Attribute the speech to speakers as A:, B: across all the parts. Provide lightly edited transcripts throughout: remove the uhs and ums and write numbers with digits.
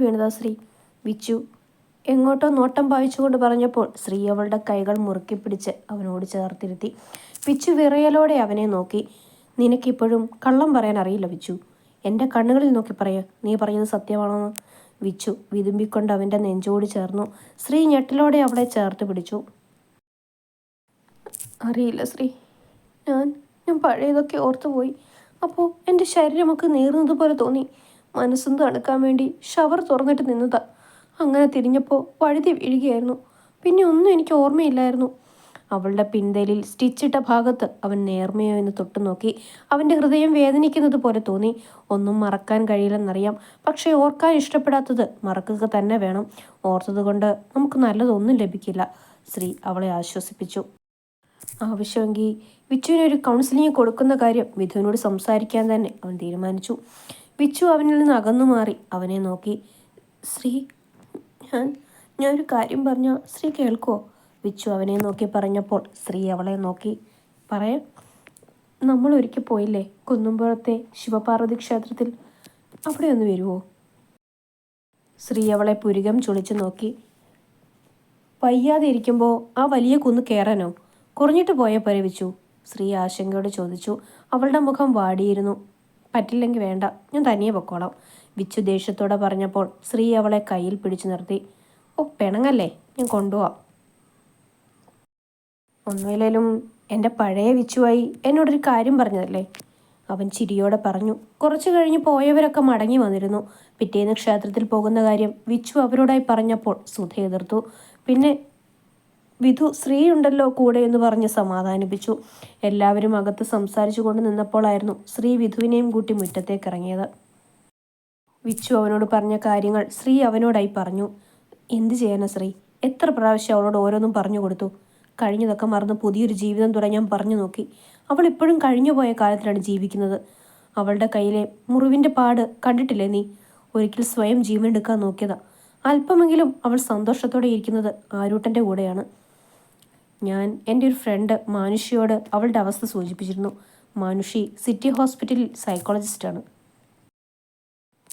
A: വീണതാ ശ്രീ. വിച്ചു എങ്ങോട്ടോ നോട്ടം പായിച്ചുകൊണ്ട് പറഞ്ഞപ്പോൾ ശ്രീ അവളുടെ കൈകൾ മുറുക്കി പിടിച്ച് അവനോട് ചേർത്തിരുത്തി. വിച്ചു വിറയലോടെ അവനെ നോക്കി. നിനക്കിപ്പോഴും കള്ളം പറയാൻ അറിയില്ല വിച്ചു. എൻ്റെ കണ്ണുകളിൽ നോക്കി പറയ, നീ പറഞ്ഞത് സത്യമാണെന്ന്. വിച്ചു വിതുമ്പിക്കൊണ്ട് അവൻ്റെ നെഞ്ചോട് ചേർന്നു. ശ്രീ ഞെട്ടലോടെ അവളെ ചേർത്ത് പിടിച്ചു. അറിയില്ല ശ്രീ, ഞാൻ പഴയതൊക്കെ ഓർത്തുപോയി. അപ്പോൾ എൻ്റെ ശരീരമൊക്കെ നീറുന്നത് പോലെ തോന്നി. മനസ്സും തണുക്കാൻ വേണ്ടി ഷവർ തുറന്നിട്ട് നിന്നതാ. അങ്ങനെ തിരിഞ്ഞപ്പോൾ വഴുതി വീഴുകയായിരുന്നു. പിന്നെ ഒന്നും എനിക്ക് ഓർമ്മയില്ലായിരുന്നു. അവളുടെ പിന്തലിൽ സ്റ്റിച്ചിട്ട ഭാഗത്ത് അവൻ നേർമയോ എന്ന് തൊട്ടു നോക്കി. അവൻ്റെ ഹൃദയം വേദനിക്കുന്നത് പോലെ തോന്നി. ഒന്നും മറക്കാൻ കഴിയില്ലെന്നറിയാം, പക്ഷേ ഓർക്കാൻ ഇഷ്ടപ്പെടാത്തത് മറക്കുക തന്നെ വേണം. ഓർത്തതുകൊണ്ട് നമുക്ക് നല്ലതൊന്നും ലഭിക്കില്ല. ശ്രീ അവളെ ആശ്വസിപ്പിച്ചു. ആവശ്യമെങ്കിൽ വിച്ചുവിനൊരു കൗൺസിലിംഗ് കൊടുക്കുന്ന കാര്യം വിധുവിനോട് സംസാരിക്കാൻ തന്നെ അവൻ തീരുമാനിച്ചു. വിച്ചു അവനിൽ നിന്ന് അകന്നു മാറി അവനെ നോക്കി. ശ്രീ, ഞാനൊരു കാര്യം പറഞ്ഞാൽ ശ്രീ കേൾക്കുമോ? വിച്ചു അവനെ നോക്കി പറഞ്ഞപ്പോൾ ശ്രീ അവളെ നോക്കി. പറയാം. നമ്മൾ ഒരിക്കൽ പോയില്ലേ കുന്നുംപുറത്തെ ശിവപാർവതി ക്ഷേത്രത്തിൽ? അവിടെ ഒന്ന് വരുമോ? ശ്രീ അവളെ പുരികം ചുളിച്ചു നോക്കി. വയ്യാതെ ഇരിക്കുമ്പോൾ ആ വലിയ കുന്ന് കയറാനോ? കുറഞ്ഞിട്ട് പോയ പരിവിച്ചു? ശ്രീ ആശങ്കയോടെ ചോദിച്ചു. അവളുടെ മുഖം വാടിയിരുന്നു. പറ്റില്ലെങ്കിൽ വേണ്ട, ഞാൻ തനിയെ പൊക്കോളാം, വിച്ചു ദേഷ്യത്തോടെ പറഞ്ഞപ്പോൾ ശ്രീ അവളെ കയ്യിൽ പിടിച്ചു നിർത്തി. ഓ പെണങ്ങല്ലേ, ഞാൻ കൊണ്ടുപോവാം. ഒന്നുമില്ലേലും എൻ്റെ പഴയ വിച്ചുവായി എന്നോടൊരു കാര്യം പറഞ്ഞതല്ലേ, അവൻ ചിരിയോടെ പറഞ്ഞു. കുറച്ചു കഴിഞ്ഞ് പോയവരൊക്കെ മടങ്ങി വന്നിരുന്നു. പിറ്റേന്ന് ക്ഷേത്രത്തിൽ പോകുന്ന കാര്യം വിച്ചു അവരോടായി പറഞ്ഞപ്പോൾ സുധ എതിർത്തു. പിന്നെ വിധു ശ്രീ ഉണ്ടല്ലോ കൂടെ എന്ന് പറഞ്ഞ് സമാധാനിപ്പിച്ചു. എല്ലാവരും അകത്ത് സംസാരിച്ചു കൊണ്ട് നിന്നപ്പോഴായിരുന്നു ശ്രീ വിധുവിനെയും കൂട്ടി മുറ്റത്തേക്ക് ഇറങ്ങിയത്. വിച്ചു അവനോട് പറഞ്ഞ കാര്യങ്ങൾ ശ്രീ അവനോടായി പറഞ്ഞു. എന്ത് ചെയ്യാനാ ശ്രീ, എത്ര പ്രാവശ്യം അവളോട് ഓരോന്നും പറഞ്ഞു കൊടുത്തു. കഴിഞ്ഞതൊക്കെ മറന്ന് പുതിയൊരു ജീവിതം തുടങ്ങാൻ പറഞ്ഞു നോക്കി. അവൾ ഇപ്പോഴും കഴിഞ്ഞു പോയ കാലത്തിലാണ് ജീവിക്കുന്നത്. അവളുടെ കയ്യിലെ മുറിവിൻ്റെ പാട് കണ്ടിട്ടില്ലേ നീ? ഒരിക്കൽ സ്വയം ജീവൻ എടുക്കാൻ നോക്കിയതാ. അല്പമെങ്കിലും അവൾ സന്തോഷത്തോടെ ഇരിക്കുന്നത് ആരൂട്ടൻ്റെ കൂടെയാണ്. ഞാൻ എൻ്റെ ഒരു ഫ്രണ്ട് മാനുഷിയോട് അവളുടെ അവസ്ഥ സൂചിപ്പിച്ചിരുന്നു. മാനുഷി സിറ്റി ഹോസ്പിറ്റലിൽ സൈക്കോളജിസ്റ്റാണ്.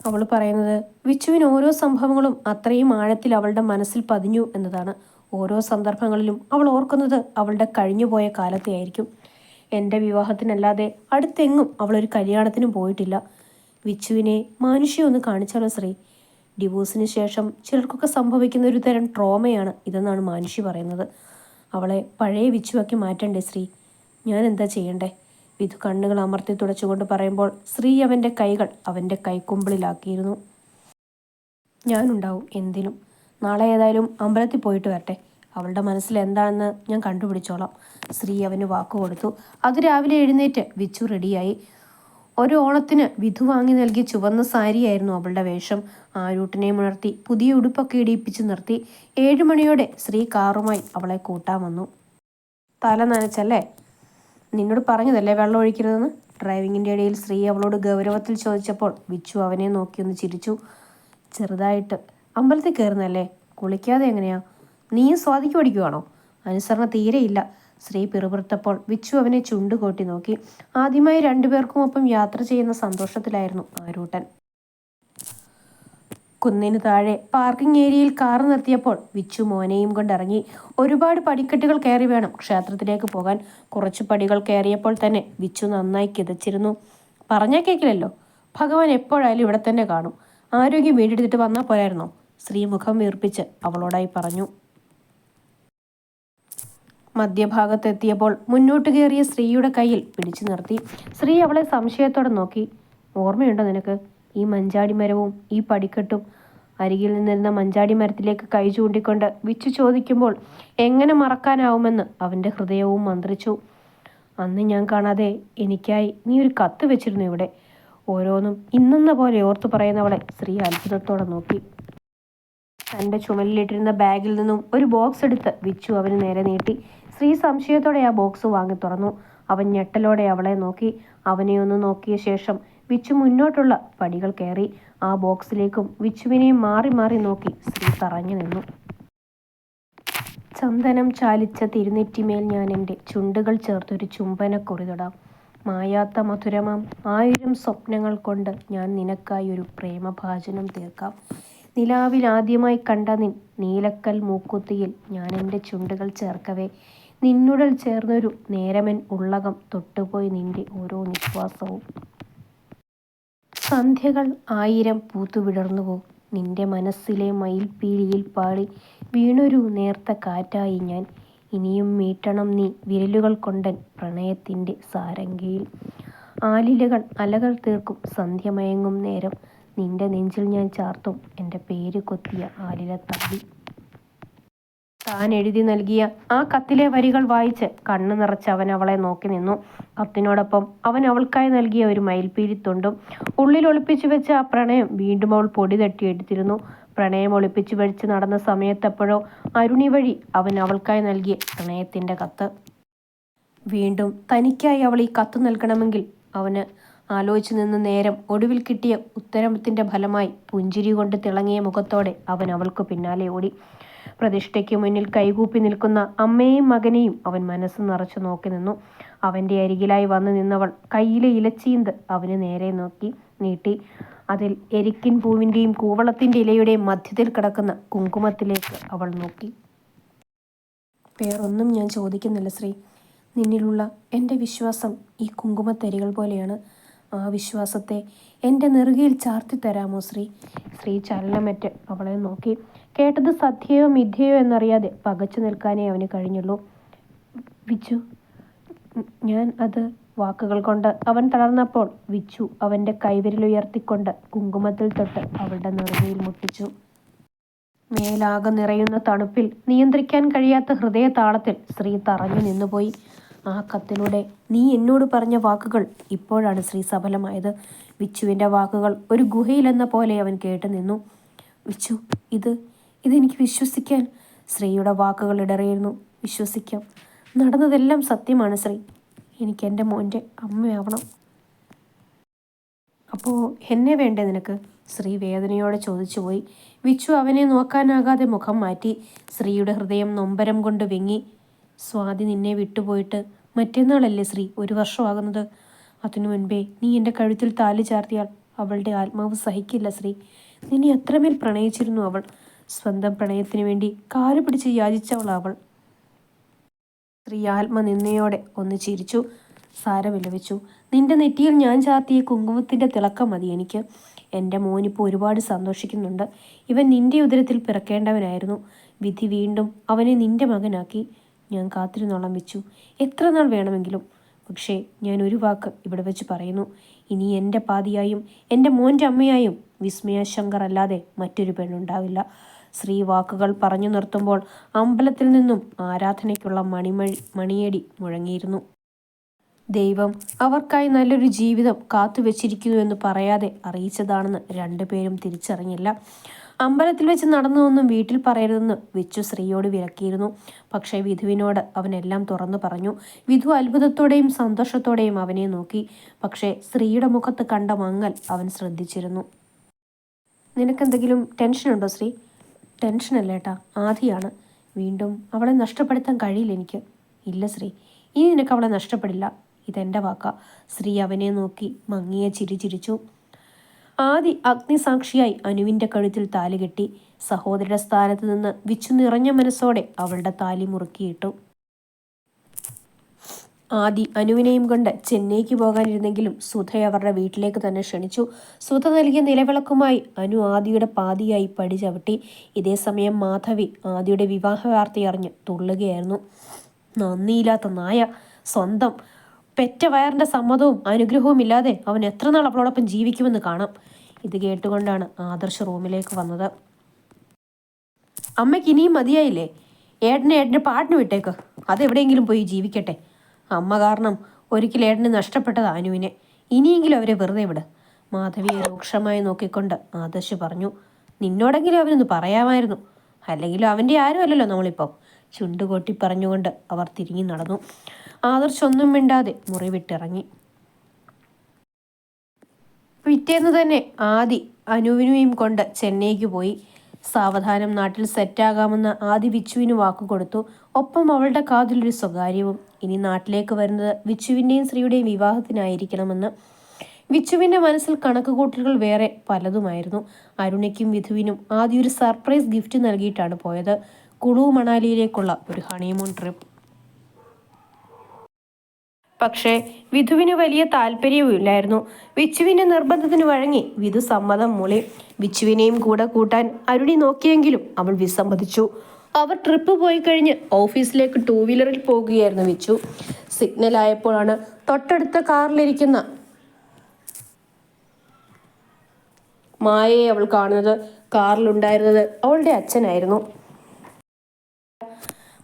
A: അവൾ പറയുന്നത് വിച്ചുവിന് ഓരോ സംഭവങ്ങളും അത്രയും ആഴത്തിൽ അവളുടെ മനസ്സിൽ പതിഞ്ഞു എന്നതാണ്. ഓരോ സന്ദർഭങ്ങളിലും അവൾ ഓർക്കുന്നത് അവളുടെ കഴിഞ്ഞുപോയ കാലത്തെ ആയിരിക്കും. എൻ്റെ വിവാഹത്തിനല്ലാതെ അടുത്തെങ്ങും അവളൊരു കല്യാണത്തിനും പോയിട്ടില്ല. വിച്ചുവിനെ മാനുഷിയെ ഒന്ന് കാണിച്ചാലോ ശ്രീ? ഡിവോഴ്സിന് ശേഷം ചിലർക്കൊക്കെ സംഭവിക്കുന്ന ഒരു തരം ട്രോമയാണ് ഇതെന്നാണ് മാനുഷി പറയുന്നത്. അവളെ പഴയ വിച്ചുവാക്കി മാറ്റണ്ടേ ശ്രീ? ഞാൻ എന്താ ചെയ്യണ്ടേ? വിധു കണ്ണുകൾ അമർത്തി തുടച്ചുകൊണ്ട് പറയുമ്പോൾ ശ്രീ അവൻ്റെ കൈകൾ അവൻ്റെ കൈക്കുമ്പിളിലാക്കിയിരുന്നു. ഞാനുണ്ടാവും എന്തിനും. നാളെ ഏതായാലും അമ്പലത്തിൽ പോയിട്ട് വരട്ടെ. അവളുടെ മനസ്സിൽ എന്താണെന്ന് ഞാൻ കണ്ടുപിടിച്ചോളാം. ശ്രീ അവന് വാക്കു കൊടുത്തു. അത് രാവിലെ എഴുന്നേറ്റ് വിച്ചു റെഡിയായി. ഒരു ഓണത്തിന് വിധു വാങ്ങി നൽകിയ ചുവന്ന സാരിയായിരുന്നു അവളുടെ വേഷം. ആരൂട്ടിനെ ഉണർത്തി പുതിയ ഉടുപ്പൊക്കെ ഇടിയിപ്പിച്ച് നിർത്തി. 7 മണിയോടെ ശ്രീ കാറുമായി അവളെ കൂട്ടാൻ വന്നു. തല നനച്ചല്ലേ? നിന്നോട് പറഞ്ഞതല്ലേ വെള്ളം ഒഴിക്കരുതെന്ന്? ഡ്രൈവിങ്ങിൻ്റെ ഇടയിൽ ശ്രീ അവളോട് ഗൗരവത്തിൽ ചോദിച്ചപ്പോൾ വിച്ചു അവനെ നോക്കിയൊന്ന് ചിരിച്ചു. ചെറുതായിട്ട്. അമ്പലത്തിൽ കയറുന്നല്ലേ, കുളിക്കാതെ എങ്ങനെയാ? നീയും സ്വാതിക്ക് പഠിക്കുവാണോ? അനുസരണ തീരെയില്ല. ശ്രീ പിറുപിറുത്തപ്പോൾ വിച്ചു അവനെ ചുണ്ടുകൊട്ടി നോക്കി. ആദ്യമായി രണ്ടുപേർക്കുമൊപ്പം യാത്ര ചെയ്യുന്ന സന്തോഷത്തിലായിരുന്നു ആരൂട്ടൻ. കുന്നിന് താഴെ പാർക്കിംഗ് ഏരിയയിൽ കാർ നിർത്തിയപ്പോൾ വിച്ചു മോനെയും കൊണ്ടിറങ്ങി. ഒരുപാട് പടിക്കെട്ടുകൾ കയറി വേണം ക്ഷേത്രത്തിലേക്ക് പോകാൻ. കുറച്ച് പടികൾ കയറിയപ്പോൾ തന്നെ വിച്ചു നന്നായി കിതച്ചിരുന്നു. പറഞ്ഞാൽ കേൾക്കില്ലല്ലോ. ഭഗവാൻ എപ്പോഴായാലും ഇവിടെ തന്നെ കാണും. ആരോഗ്യം വീണ്ടെടുത്തിട്ട് വന്നാൽ പോരായിരുന്നോ? ശ്രീ മുഖം വീർപ്പിച്ച് അവളോടായി പറഞ്ഞു. മധ്യഭാഗത്തെത്തിയപ്പോൾ മുന്നോട്ട് കയറിയ ശ്രീയുടെ കയ്യിൽ പിടിച്ചു നിർത്തി. ശ്രീ അവളെ സംശയത്തോടെ നോക്കി. ഓർമ്മയുണ്ടോ നിനക്ക് ഈ മഞ്ചാടി മരവും ഈ പടിക്കെട്ടും? അരികിൽ നിന്നിരുന്ന മഞ്ചാടി മരത്തിലേക്ക് കൈ ചൂണ്ടിക്കൊണ്ട് വിച്ചു ചോദിക്കുമ്പോൾ എങ്ങനെ മറക്കാനാവുമെന്ന് അവൻ്റെ ഹൃദയവും മന്ത്രിച്ചു. അന്ന് ഞാൻ കാണാതെ എനിക്കായി നീ ഒരു കത്ത് വെച്ചിരുന്നു ഇവിടെ. ഓരോന്നും ഇന്നെന്ന പോലെ ഓർത്തു പറയുന്നവളെ ശ്രീ അത്ഭുതത്തോടെ നോക്കി. തൻ്റെ ചുമലിലിട്ടിരുന്ന ബാഗിൽ നിന്നും ഒരു ബോക്സ് എടുത്ത് വിച്ചു അവന് നേരെ നീട്ടി. ശ്രീ സംശയത്തോടെ ആ ബോക്സ് വാങ്ങി തുറന്നു. അവൻ ഞെട്ടലോടെ അവളെ നോക്കി. അവനെ ഒന്ന് നോക്കിയ ശേഷം വിച്ചു മുന്നോട്ടുള്ള പടികൾ കയറി. ആ ബോക്സിലേക്കും വിച്ചുവിനെയും മാറി മാറി നോക്കി ശ്രീ തറഞ്ഞു നിന്നു. ചന്ദനം ചാലിച്ച തിരുനെറ്റിമേൽ ഞാൻ എൻ്റെ ചുണ്ടുകൾ ചേർത്തൊരു ചുംബനക്കുറി തൊടാം. മായാത്ത മധുരമാം 1000 സ്വപ്നങ്ങൾ കൊണ്ട് ഞാൻ നിനക്കായി ഒരു പ്രേമഭാജനം തീർക്കാം. നിലാവിൽ ആദ്യമായി കണ്ട നീലക്കൽ മൂക്കുത്തിയിൽ ഞാൻ എൻ്റെ ചുണ്ടുകൾ ചേർക്കവേ നിന്നുടൽ ചേർന്നൊരു നേരമൻ ഉള്ളകം തൊട്ടുപോയി നിന്റെ ഓരോ നിശ്വാസവും. സന്ധ്യകൾ 1000 പൂത്തുവിടർന്നുവോ നിന്റെ മനസ്സിലെ മയിൽപ്പീലിയിൽ പാടി വീണൊരു നേർത്ത കാറ്റായി ഞാൻ. ഇനിയും മീട്ടണം നീ വിരലുകൾ കൊണ്ടൻ പ്രണയത്തിൻ്റെ സാരംഗിയിൽ. ആലിലകൾ അലകൾ തീർക്കും സന്ധ്യമയങ്ങും നേരം നിന്റെ നെഞ്ചിൽ ഞാൻ ചാർത്തും എൻ്റെ പേര് കൊത്തിയ ആലിലത്താലി. താൻ എഴുതി നൽകിയ ആ കത്തിലെ വരികൾ വായിച്ച് കണ്ണു നിറച്ച് അവൻ അവളെ നോക്കി നിന്നു. കത്തിനോടൊപ്പം അവൻ അവൾക്കായി നൽകിയ ഒരു മയിൽപ്പീലിത്തുണ്ടും. ഉള്ളിൽ ഒളിപ്പിച്ചു വെച്ച ആ പ്രണയം വീണ്ടും അവൾ പൊടി തട്ടി എടുത്തിരുന്നു. പ്രണയം ഒളിപ്പിച്ചു വെച്ച് നടന്ന സമയത്തെപ്പോഴോ അരുണി വഴി അവൻ അവൾക്കായി നൽകിയ പ്രണയത്തിൻ്റെ കത്ത്. വീണ്ടും തനിക്കായി അവൾ ഈ കത്ത് നൽകണമെങ്കിൽ അവന് ആലോചിച്ചു നിന്ന് നേരം ഒടുവിൽ കിട്ടിയ ഉത്തരത്തിൻ്റെ ഫലമായി പുഞ്ചിരി കൊണ്ട് തിളങ്ങിയ മുഖത്തോടെ അവൻ അവൾക്ക് പിന്നാലെ ഓടി. പ്രതിഷ്ഠയ്ക്ക് മുന്നിൽ കൈകൂപ്പി നിൽക്കുന്ന അമ്മയെയും മകനെയും അവൻ മനസ്സ് നിറച്ചു നോക്കി നിന്നു. അവൻ്റെ അരികിലായി വന്നു നിന്നവൾ കയ്യിലെ ഇലച്ചീന്ത് അവന് നേരെ നീട്ടി. അതിൽ എരിക്കിൻ പൂവിൻ്റെയും കൂവളത്തിൻ്റെ ഇലയുടെയും മധ്യത്തിൽ കിടക്കുന്ന കുങ്കുമത്തിലേക്ക് അവൾ നോക്കി. വേറൊന്നും ഞാൻ ചോദിക്കുന്നില്ല ശ്രീ. നിന്നിലുള്ള എൻ്റെ വിശ്വാസം ഈ കുങ്കുമത്തരികൾ പോലെയാണ്. ആ വിശ്വാസത്തെ എൻ്റെ നെറുകയിൽ ചാർത്തി തരാമോ ശ്രീ? ശ്രീ ചലനമറ്റ് അവളെ നോക്കി. കേട്ടത് സത്യയോ മിഥ്യയോ എന്നറിയാതെ പകച്ചു നിൽക്കാനേ അവന് കഴിഞ്ഞുള്ളൂ. വിച്ചു, ഞാൻ അത് വാക്കുകൾ കൊണ്ട് അവൻ തളർന്നപ്പോൾ വിച്ചു അവൻ്റെ കൈവിരലുയർത്തിക്കൊണ്ട് കുങ്കുമത്തിൽ തൊട്ട് അവളുടെ നെറുകയിൽ മുട്ടിച്ചു. മേലാകെ നിറയുന്ന തണുപ്പിൽ നിയന്ത്രിക്കാൻ കഴിയാത്ത ഹൃദയതാളത്തിൽ ശ്രീ തറഞ്ഞു നിന്നുപോയി. ആ കത്തിലൂടെ നീ എന്നോട് പറഞ്ഞ വാക്കുകൾ ഇപ്പോഴാണ് ശ്രീ സഫലമായത്. വിച്ചുവിൻ്റെ വാക്കുകൾ ഒരു ഗുഹയിലെന്ന പോലെ അവൻ കേട്ടു നിന്നു. വിച്ചു, ഇതെനിക്ക് വിശ്വസിക്കാൻ. ശ്രീയുടെ വാക്കുകൾ ഇടറിയിരുന്നു. വിശ്വസിക്കാം. നടന്നതെല്ലാം സത്യമാണ് ശ്രീ. എനിക്ക് എൻ്റെ മോൻ്റെ അമ്മയാവണം. അപ്പോൾ എന്നെ വേണ്ടേ നിനക്ക്? ശ്രീ വേദനയോടെ ചോദിച്ചുപോയി. വിച്ചു അവനെ നോക്കാനാകാതെ മുഖം മാറ്റി. ശ്രീയുടെ ഹൃദയം നൊമ്പരം കൊണ്ട് വിങ്ങി. സ്വാതി നിന്നെ വിട്ടുപോയിട്ട് മറ്റന്നാളല്ലേ ശ്രീ 1 വർഷമാകുന്നത്. അതിനു മുൻപേ നീ എൻ്റെ കഴുത്തിൽ താലി ചാർത്തിയാൽ അവളുടെ ആത്മാവ് സഹിക്കില്ല ശ്രീ. നിന്നെ അത്രമേൽ പ്രണയിച്ചിരുന്നു അവൾ. സ്വന്തം പ്രണയത്തിന് വേണ്ടി കാല് പിടിച്ച് യാചിച്ചവളവൾ. ശ്രീ ആത്മനിന്ദയോടെ ഒന്ന് ചിരിച്ചു. സാരമില്ല വെച്ചു. നിന്റെ നെറ്റിയിൽ ഞാൻ ചാർത്തിയ കുങ്കുമത്തിൻ്റെ തിളക്കം മതി എനിക്ക്. എൻ്റെ മോനിപ്പോൾ ഒരുപാട് സന്തോഷിക്കുന്നുണ്ട്. ഇവൻ നിന്റെ ഉദരത്തിൽ പിറക്കേണ്ടവനായിരുന്നു. വിധി വീണ്ടും അവനെ നിന്റെ മകനാക്കി. ഞാൻ കാത്തിരുന്നോളം വെച്ചു, എത്ര നാൾ വേണമെങ്കിലും. പക്ഷേ ഞാൻ ഒരു വാക്ക് ഇവിടെ വെച്ച് പറയുന്നു. ഇനി എൻ്റെ പാതിയായും എൻ്റെ മോൻ്റെ അമ്മയായും വിസ്മയ ശങ്കർ അല്ലാതെ മറ്റൊരു പെണ്ണുണ്ടാവില്ല. ശ്രീ വാക്കുകൾ പറഞ്ഞു നിർത്തുമ്പോൾ അമ്പലത്തിൽ നിന്നും ആരാധനയ്ക്കുള്ള മണിയടി മുഴങ്ങിയിരുന്നു. ദൈവം അവർക്കായി നല്ലൊരു ജീവിതം കാത്തുവെച്ചിരിക്കുന്നുവെന്ന് പറയാതെ അറിയിച്ചതാണെന്ന് രണ്ടുപേരും തിരിച്ചറിഞ്ഞില്ല. അമ്പലത്തിൽ വെച്ച് നടന്നതൊന്നും വീട്ടിൽ പറയരുതെന്ന് വിച്ചു ശ്രീയോട് വിലക്കിയിരുന്നു. പക്ഷേ വിധുവിനോട് അവനെല്ലാം തുറന്നു പറഞ്ഞു. വിധു അത്ഭുതത്തോടെയും സന്തോഷത്തോടെയും അവനെ നോക്കി. പക്ഷേ ശ്രീയുടെ മുഖത്ത് കണ്ട മങ്ങൽ അവൻ ശ്രദ്ധിച്ചിരുന്നു. നിനക്കെന്തെങ്കിലും ടെൻഷനുണ്ടോ ശ്രീ? ടെൻഷനല്ലേട്ടാ, ആദിയാണ്. വീണ്ടും അവളെ നഷ്ടപ്പെടുത്താൻ കഴിയില്ല എനിക്ക്. ഇല്ല ശ്രീ, ഇനി നിനക്ക് അവളെ നഷ്ടപ്പെടില്ല. ഇതെൻ്റെ വാക്കാ. ശ്രീ അവനെ നോക്കി മങ്ങിയ ചിരി ചിരിച്ചു. ആദി അഗ്നിസാക്ഷിയായി അനുവിൻ്റെ കഴുത്തിൽ താലി കെട്ടി. സഹോദരിയുടെ സ്ഥാനത്ത് നിന്ന് വിച്ചു നിറഞ്ഞ മനസ്സോടെ അവളുടെ താലി മുറുക്കിയിട്ടു. ആദി അനുവിനെയും കൊണ്ട് ചെന്നൈക്ക് പോകാനിരുന്നെങ്കിലും സുധയെ അവരുടെ വീട്ടിലേക്ക് തന്നെ ക്ഷണിച്ചു. സുധ നൽകിയ നിലവിളക്കുമായി അനു ആദിയുടെ പാതിയായി പടി ചവിട്ടി. ഇതേസമയം മാധവി ആദിയുടെ വിവാഹ വാർത്തയറിഞ്ഞ് തുള്ളുകയായിരുന്നു. നന്ദിയില്ലാത്ത നായ. സ്വന്തം പെറ്റ വയറിൻ്റെ സമ്മതവും അനുഗ്രഹവും ഇല്ലാതെ അവൻ എത്ര നാൾ അവളോടൊപ്പം ജീവിക്കുമെന്ന് കാണാം. ഇത് കേട്ടുകൊണ്ടാണ് ആദർശ് റൂമിലേക്ക് വന്നത്. അമ്മയ്ക്ക് ഇനിയും മതിയായില്ലേ? ഏട്ടൻ്റെ പാട്ടിന് വിട്ടേക്ക്. അതെവിടെയെങ്കിലും പോയി ജീവിക്കട്ടെ. അമ്മ കാരണം ഒരിക്കലും ഏട്ടന് നഷ്ടപ്പെട്ടത് അനുവിനെ. ഇനിയെങ്കിലും അവരെ വെറുതെ വിട്. മാധവിയെ രൂക്ഷമായി നോക്കിക്കൊണ്ട് ആദർശ് പറഞ്ഞു. നിന്നോടെങ്കിലും അവനൊന്ന് പറയാമായിരുന്നു. അല്ലെങ്കിലും അവൻ്റെ ആരുമല്ലല്ലോ നമ്മളിപ്പോൾ. ചുണ്ടുകൊട്ടി പറഞ്ഞുകൊണ്ട് അവർ തിരിഞ്ഞു നടന്നു. ആദർശ് ഒന്നും മിണ്ടാതെ മുറി വിട്ടിറങ്ങി. പിറ്റേന്ന് തന്നെ ആദി അനുവിനെയും കൊണ്ട് ചെന്നൈക്ക് പോയി. സാവധാനം നാട്ടിൽ സെറ്റാകാമെന്ന് ആദി വിച്ചുവിന് വാക്കുകൊടുത്തു. ഒപ്പം അവളുടെ കാതിലൊരു സ്വകാര്യവും. ഇനി നാട്ടിലേക്ക് വരുന്നത് വിച്ചുവിൻ്റെയും ശ്രീയുടെയും വിവാഹത്തിനായിരിക്കണമെന്ന്. വിച്ചുവിൻ്റെ മനസ്സിൽ കണക്കുകൂട്ടലുകൾ വേറെ പലതുമായിരുന്നു. അരുണയ്ക്കും വിധുവിനും ആദ്യം ഒരു സർപ്രൈസ് ഗിഫ്റ്റ് നൽകിയിട്ടാണ് പോയത്. കുളു മണാലിയിലേക്കുള്ള ഒരു ഹണിമൂൺ ട്രിപ്പ്. പക്ഷേ വിധുവിന് വലിയ താല്പര്യവുമില്ലായിരുന്നു. വിച്ചുവിൻ്റെ നിർബന്ധത്തിന് വഴങ്ങി വിധു സമ്മതം മൂളി. വിച്ചുവിനെയും കൂടെ കൂട്ടാൻ അരുണി നോക്കിയെങ്കിലും അവൾ വിസമ്മതിച്ചു. അവർ ട്രിപ്പ് പോയി കഴിഞ്ഞ് ഓഫീസിലേക്ക് 2 വീലറിൽ പോകുകയായിരുന്നു വിച്ചു. സിഗ്നൽ ആയപ്പോഴാണ് തൊട്ടടുത്ത കാറിലിരിക്കുന്ന മായയെ അവൾ കാണുന്നത്. കാറിലുണ്ടായിരുന്നത് അവളുടെ അച്ഛനായിരുന്നു.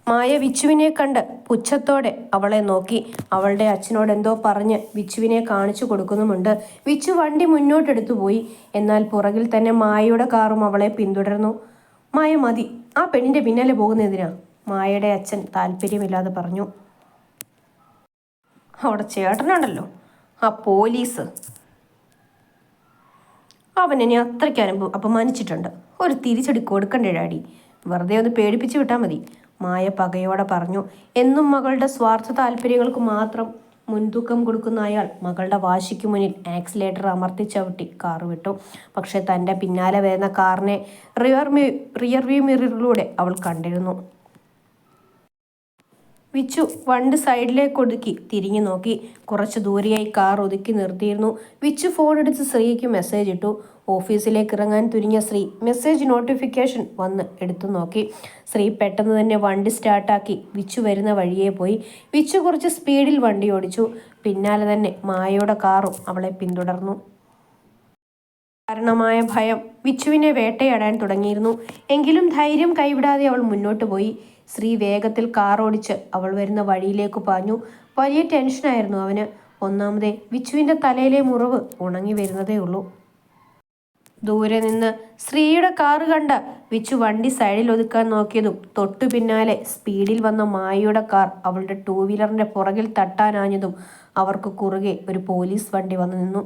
A: മായ വിച്ചുവിനെ കണ്ട് പുച്ഛത്തോടെ അവളെ നോക്കി. അവളുടെ അച്ഛനോട് എന്തോ പറഞ്ഞ് വിച്ചുവിനെ കാണിച്ചു കൊടുക്കുന്നുമുണ്ട്. വിച്ചു വണ്ടി മുന്നോട്ടെടുത്തു പോയി. എന്നാൽ പുറകിൽ തന്നെ മായയുടെ കാറും അവളെ പിന്തുടർന്നു. മായ, മതി, ആ പെണ്ണിന്റെ പിന്നാലെ പോകുന്നതിനാ, മായയുടെ അച്ഛൻ താല്പര്യമില്ലാതെ പറഞ്ഞു. അവിടെ ചേട്ടനുണ്ടല്ലോ, ആ പോലീസ്, അവൻ എന്നെ അത്രയ്ക്ക് അപമാനിച്ചിട്ടുണ്ട്. ഒരു തിരിച്ചടി കൊടുക്കണ്ടേ ഡാഡി, വെറുതെ ഒന്ന് പേടിപ്പിച്ചു വിട്ടാൽ മതി, മായ പകയോടെ പറഞ്ഞു. എന്നും മകളുടെ സ്വാർത്ഥ താല്പര്യങ്ങൾക്ക് മാത്രം മുൻതൂക്കം കൊടുക്കുന്ന അയാൾ മകളുടെ വാശിക്ക് മുന്നിൽ ആക്സിലേറ്റർ അമർത്തി ചവിട്ടി കാർ വിട്ടു. പക്ഷെ തൻ്റെ പിന്നാലെ വരുന്ന കാറിനെ റിയർവ്യൂ മിററിലൂടെ അവൾ കണ്ടിരുന്നു. വിച്ചു വണ്ടി സൈഡിലേക്ക് ഒതുക്കി തിരിഞ്ഞു നോക്കി. കുറച്ച് ദൂരെയായി കാർ ഒതുക്കി നിർത്തിയിരുന്നു. വിച്ചു ഫോൺ എടുത്ത് ശ്രീക്ക് മെസ്സേജ് ഇട്ടു. ഓഫീസിലേക്ക് ഇറങ്ങാൻ തുനിഞ്ഞ ശ്രീ മെസ്സേജ് നോട്ടിഫിക്കേഷൻ വന്ന് എടുത്തു നോക്കി. ശ്രീ പെട്ടെന്ന് തന്നെ വണ്ടി സ്റ്റാർട്ടാക്കി വിച്ചു വരുന്ന വഴിയെ പോയി. വിച്ചു കുറച്ച് സ്പീഡിൽ വണ്ടി ഓടിച്ചു. പിന്നാലെ തന്നെ മായയുടെ കാറും അവളെ പിന്തുടർന്നു. കാരണമായ ഭയം വിച്ചുവിനെ വേട്ടയാടാൻ തുടങ്ങിയിരുന്നു. എങ്കിലും ധൈര്യം കൈവിടാതെ അവൾ മുന്നോട്ട് പോയി. ശ്രീ വേഗത്തിൽ കാർ ഓടിച്ച് അവൾ വരുന്ന വഴിയിലേക്ക് പാഞ്ഞു. വലിയ ടെൻഷനായിരുന്നു അവന്. ഒന്നാമതേ വിച്ചുവിൻ്റെ തലയിലെ മുറിവ് ഉണങ്ങി വരുന്നതേ ഉള്ളൂ. ദൂരെ നിന്ന് ശ്രീയുടെ കാറ് കണ്ട വിച്ചു വണ്ടി സൈഡിൽ ഒതുക്കാൻ നോക്കിയതും തൊട്ടു പിന്നാലെ സ്പീഡിൽ വന്ന മായയുടെ കാർ അവളുടെ 2 വീലറിൻ്റെ പുറകിൽ തട്ടാനാഞ്ഞതും അവർക്ക് കുറുകെ ഒരു പോലീസ് വണ്ടി വന്നു നിന്നു.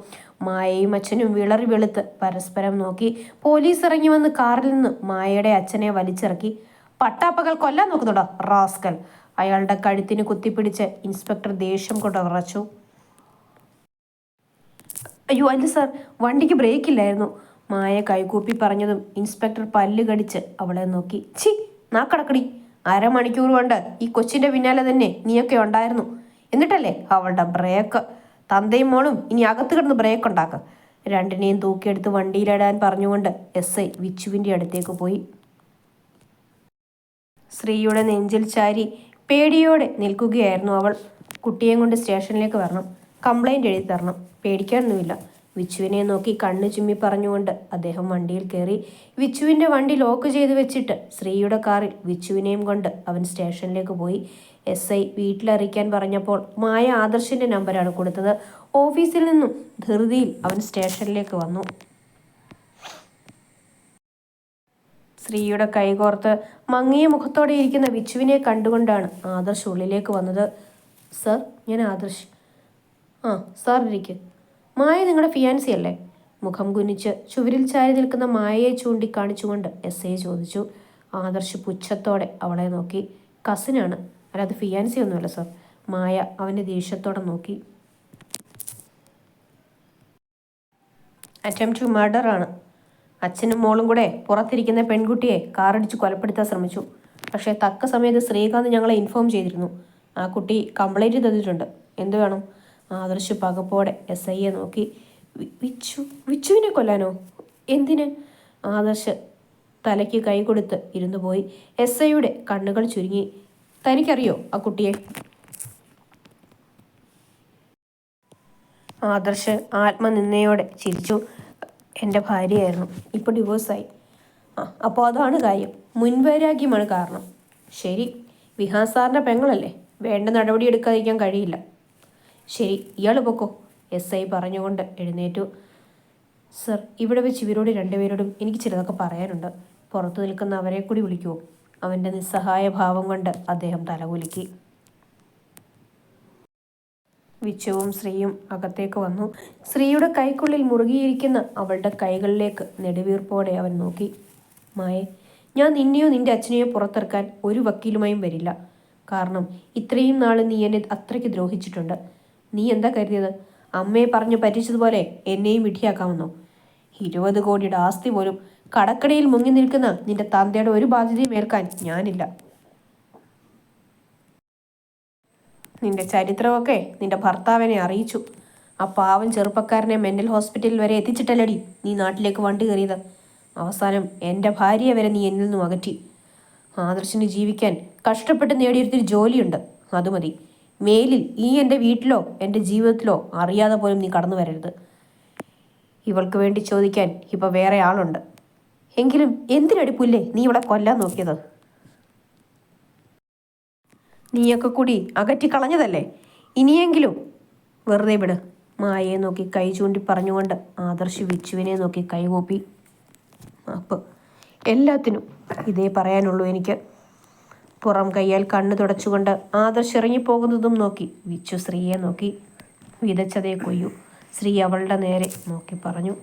A: മായയും അച്ഛനും വിളറി വെളുത്ത് പരസ്പരം നോക്കി. പോലീസ് ഇറങ്ങി വന്ന് കാറിൽ നിന്ന് മായയുടെ അച്ഛനെ വലിച്ചിറക്കി. പട്ടാപ്പകൽ കൊല്ലാൻ നോക്കുന്നുണ്ടോ റാസ്കൽ, അയാളുടെ കഴുത്തിന് കുത്തിപ്പിടിച്ച് ഇൻസ്പെക്ടർ ദേഷ്യം കൊണ്ട് വിറച്ചു. അയ്യോ അല്ല സാർ, വണ്ടിക്ക് ബ്രേക്ക് ഇല്ലായിരുന്നു, മായ കൈകൂപ്പി പറഞ്ഞതും ഇൻസ്പെക്ടർ പല്ല് കടിച്ച് അവളെ നോക്കി. ഛി, നാക്കടക്കടി, അരമണിക്കൂർ കൊണ്ട് ഈ കൊച്ചിൻ്റെ പിന്നാലെ തന്നെ നീയൊക്കെ ഉണ്ടായിരുന്നു. എന്നിട്ടല്ലേ അവളുടെ ബ്രേക്ക്. തന്തയും മോളും ഇനി അകത്ത് കിടന്ന് ബ്രേക്ക് ഉണ്ടാക്കുക. രണ്ടിനെയും തൂക്കിയെടുത്ത് വണ്ടിയിലിടാൻ പറഞ്ഞുകൊണ്ട് SI വിച്ചുവിൻ്റെ അടുത്തേക്ക് പോയി. ശ്രീയുടെ നെഞ്ചിൽ ചാരി പേടിയോടെ നിൽക്കുകയായിരുന്നു അവൾ. കുട്ടിയെ കൊണ്ട് സ്റ്റേഷനിലേക്ക് വരണം, കംപ്ലൈൻറ്റ് എഴുതി തരണം, പേടിക്കാനൊന്നുമില്ല, വിച്ചുവിനെ നോക്കി കണ്ണു ചുമ്മി പറഞ്ഞുകൊണ്ട് അദ്ദേഹം വണ്ടിയിൽ കയറി. വിച്ചുവിൻ്റെ വണ്ടി ലോക്ക് ചെയ്ത് വെച്ചിട്ട് ശ്രീയുടെ കാറിൽ വിച്ചുവിനെയും കൊണ്ട് അവൻ സ്റ്റേഷനിലേക്ക് പോയി. SI വീട്ടിലറിയിക്കാൻ പറഞ്ഞപ്പോൾ മായ ആദർശിൻ്റെ നമ്പറാണ് കൊടുത്തത്. ഓഫീസിൽ നിന്നും ധൃതിയിൽ അവൻ സ്റ്റേഷനിലേക്ക് വന്നു. ശ്രീയുടെ കൈകോർത്ത് മങ്ങിയ മുഖത്തോടെ ഇരിക്കുന്ന വിച്ചുവിനെ കണ്ടുകൊണ്ടാണ് ആദർശ് ഉള്ളിലേക്ക് വന്നത്. സർ, ഞാൻ ആദർശ്. ആ സാർ ഇരിക്ക്. മായ നിങ്ങളുടെ ഫിയാൻസി അല്ലേ? മുഖം കുനിച്ച് ചുവരിൽ ചാരി നിൽക്കുന്ന മായയെ ചൂണ്ടിക്കാണിച്ചുകൊണ്ട് SI ചോദിച്ചു. ആദർശ് പുച്ഛത്തോടെ അവളെ നോക്കി. കസിനാണ്, അല്ലാതെ ഫിയാൻസി ഒന്നുമല്ല സർ. മായ അവൻ്റെ ദേഷ്യത്തോടെ നോക്കി. അറ്റംപ്റ്റ് ടു മർഡർ ആണ്. അച്ഛനും മോളും കൂടെ പുറത്തിരിക്കുന്ന പെൺകുട്ടിയെ കാറടിച്ച് കൊലപ്പെടുത്താൻ ശ്രമിച്ചു. പക്ഷേ തക്ക സമയത്ത് ശ്രീകാന്ത് ഞങ്ങളെ ഇൻഫോം ചെയ്തിരുന്നു. ആ കുട്ടി കംപ്ലൈൻറ്റ് തന്നിട്ടുണ്ട്. എന്തു വേണം? ആദർശ് പകപ്പോടെ SIയെ നോക്കി. വിച്ചുവിനെ കൊല്ലാനോ? എന്തിന്? ആദർശ് തലയ്ക്ക് കൈ കൊടുത്ത് ഇരുന്നു പോയി. SIയുടെ കണ്ണുകൾ ചുരുങ്ങി. തനിക്കറിയോ ആ കുട്ടിയെ? ആദർശ് ആത്മനിന്ദയോടെ ചിരിച്ചു. എൻ്റെ ഭാര്യയായിരുന്നു, ഇപ്പോൾ ഡിവോഴ്സായി. അപ്പോൾ അതാണ് കാര്യം, മുൻവൈരാഗ്യമാണ് കാരണം. ശരി, വിഹാൻ സാറിൻ്റെ പെങ്ങളല്ലേ, വേണ്ട നടപടി എടുക്കാതിരിക്കാൻ കഴിയില്ല. ശരി, ഇയാൾ പൊക്കോ, SI പറഞ്ഞുകൊണ്ട് എഴുന്നേറ്റു. സർ, ഇവിടെ വെച്ച് ഇവരോട് രണ്ടുപേരോടും എനിക്ക് ചിലതൊക്കെ പറയാനുണ്ട്. പുറത്തു നിൽക്കുന്ന അവരെ കൂടി വിളിക്കുമോ? അവൻ്റെ നിസ്സഹായ ഭാവം കൊണ്ട് അദ്ദേഹം തലകുലുക്കി. വിച്ചുവും ശ്രീയും അകത്തേക്ക് വന്നു. ശ്രീയുടെ കൈക്കുള്ളിൽ മുറുകിയിരിക്കുന്ന അവളുടെ കൈകളിലേക്ക് നെടുവീർപ്പോടെ അവൻ നോക്കി. മായേ, ഞാൻ നിന്നെയോ നിന്റെ അച്ഛനെയോ പുറത്തിറക്കാൻ ഒരു വക്കീലുമായും വരില്ല. കാരണം ഇത്രയും നാൾ നീ എന്നെ അത്രയ്ക്ക് ദ്രോഹിച്ചിട്ടുണ്ട്. നീ എന്താ കരുതിയത്? അമ്മയെ പറഞ്ഞു പറ്റിച്ചതുപോലെ എന്നെയും വിഡ്ഢിയാക്കാമെന്നോ? 20 കോടിയുടെ ആസ്തി പോലും കടക്കടയിൽ മുങ്ങി നിൽക്കുന്ന നിന്റെ തന്തയുടെ ഒരു ബാധ്യതയും ഏൽക്കാൻ ഞാനില്ല. നിന്റെ ചരിത്രമൊക്കെ നിന്റെ ഭർത്താവിനെ അറിയിച്ചു. ആ പാവം ചെറുപ്പക്കാരനെ മെന്റൽ ഹോസ്പിറ്റലിൽ വരെ എത്തിച്ചിട്ടല്ലടി നീ നാട്ടിലേക്ക് വണ്ടി കയറിയത്. അവസാനം എൻ്റെ ഭാര്യയെ വരെ നീ എന്നിൽ നിന്നും അകറ്റി. ആദർശിന് ജീവിക്കാൻ കഷ്ടപ്പെട്ട് നേടിയെടുത്തൊരു ജോലിയുണ്ട്, അത് മതി. മേലിൽ ഈ എൻ്റെ വീട്ടിലോ എൻ്റെ ജീവിതത്തിലോ അറിയാതെ പോലും നീ കടന്നു വരരുത്. ഇവൾക്ക് വേണ്ടി ചോദിക്കാൻ ഇപ്പം വേറെ ആളുണ്ട്. എങ്കിലും എന്തിനടി പുല്ലേ നീ ഇവളെ കൊല്ലാൻ നോക്കിയത്? നീയൊക്കെ കൂടി അകറ്റി കളഞ്ഞതല്ലേ? ഇനിയെങ്കിലും വെറുതെ വിട്. മായയെ നോക്കി കൈ ചൂണ്ടി പറഞ്ഞുകൊണ്ട് ആദർശ് വിച്ചുവിനെ നോക്കി കൈകൂപ്പി. അപ്പ് എല്ലാത്തിനും ഇതേ പറയാനുള്ളൂ എനിക്ക്. പുറം കയ്യാൽ കണ്ണു തുടച്ചുകൊണ്ട് ആദർശ് ഇറങ്ങിപ്പോകുന്നതും നോക്കി വിച്ചു ശ്രീയെ നോക്കി. വിതച്ചതേ കൊയ്യൂ, ശ്രീ അവളുടെ നേരെ നോക്കി പറഞ്ഞു.